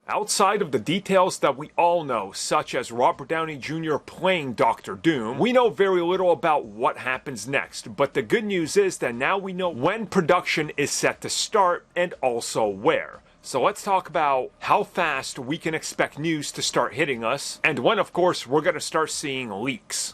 Outside of the details that we all know, such as Robert Downey Jr. playing Doctor Doom, we know very little about what happens next, but the good news is that now we know when production is set to start and also where. So let's talk about how fast we can expect news to start hitting us, and when, of course, we're going to start seeing leaks.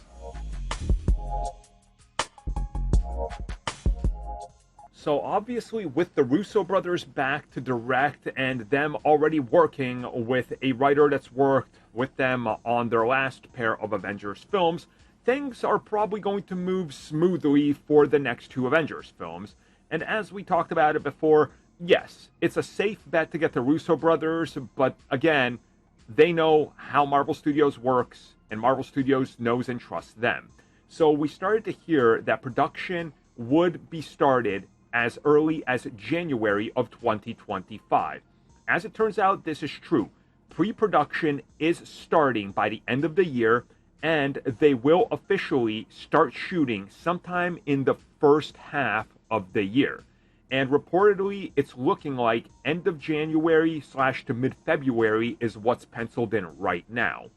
So obviously with the Russo brothers back to direct and them already working with a writer that's worked with them on their last pair of Avengers films, things are probably going to move smoothly for the next two Avengers films. And as we talked about it before, yes, it's a safe bet to get the Russo brothers, but again, they know how Marvel Studios works, and Marvel Studios knows and trusts them. So we started to hear that production would be started as early as January of 2025. As it turns out, this is true. Pre-production is starting by the end of the year, and they will officially start shooting sometime in the first half of the year. And reportedly, it's looking like end of January / to mid-February is what's penciled in right now.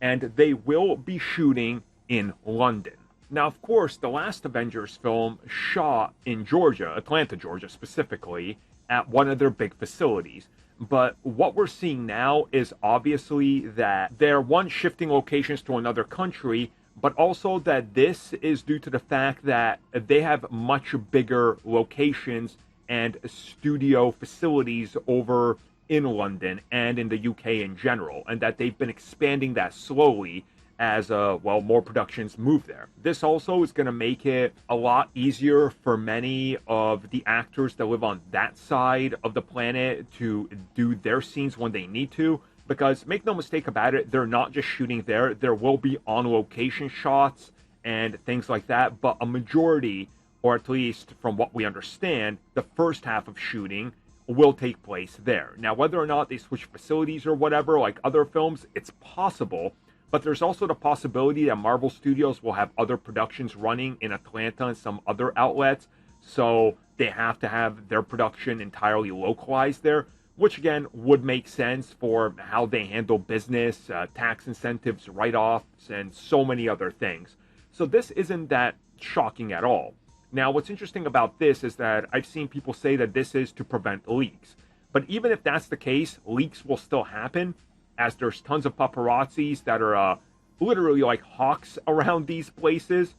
And they will be shooting in London. Now, of course, the last Avengers film shot in Georgia, Atlanta, Georgia specifically, at one of their big facilities. But what we're seeing now is obviously that they're, one, shifting locations to another country, but also that this is due to the fact that they have much bigger locations and studio facilities over in London and in the UK in general, and that they've been expanding that slowly as more productions move there. This also is going to make it a lot easier for many of the actors that live on that side of the planet to do their scenes when they need to, because make no mistake about it, they're not just shooting there. There will be on-location shots and things like that, but a majority, or at least from what we understand, the first half of shooting will take place there. Now, whether or not they switch facilities or whatever, like other films, it's possible. But there's also the possibility that Marvel Studios will have other productions running in Atlanta and some other outlets, so they have to have their production entirely localized there, which again would make sense for how they handle business, tax incentives, write-offs, and so many other things. So this isn't that shocking at all. Now, what's interesting about this is that I've seen people say that this is to prevent leaks. But even if that's the case, leaks will still happen, as there's tons of paparazzis that are literally like hawks around these places,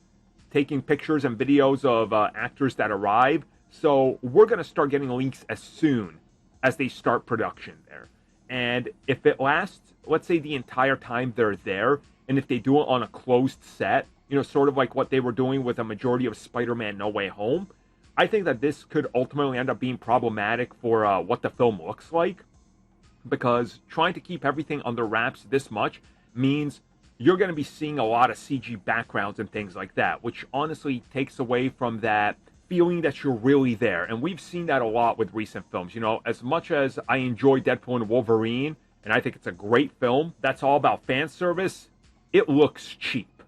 taking pictures and videos of actors that arrive. So we're going to start getting leaks as soon as they start production there. And if it lasts, let's say the entire time they're there, and if they do it on a closed set, you know, sort of like what they were doing with a majority of Spider-Man No Way Home, I think that this could ultimately end up being problematic for what the film looks like. Because trying to keep everything under wraps this much means you're going to be seeing a lot of CG backgrounds and things like that, which honestly takes away from that feeling that you're really there. And we've seen that a lot with recent films. You know, as much as I enjoy Deadpool and Wolverine, and I think it's a great film, that's all about fan service, it looks cheap.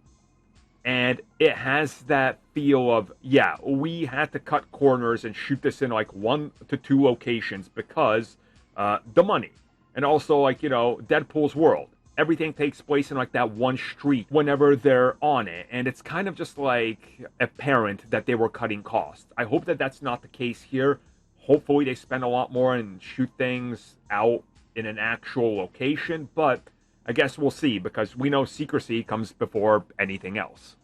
And it has that feel of, yeah, we had to cut corners and shoot this in like 1 to 2 locations because the money. And also, like, you know, Deadpool's world. Everything takes place in, like, that one street whenever they're on it. And it's kind of just, like, apparent that they were cutting costs. I hope that that's not the case here. Hopefully they spend a lot more and shoot things out in an actual location. But I guess we'll see, because we know secrecy comes before anything else.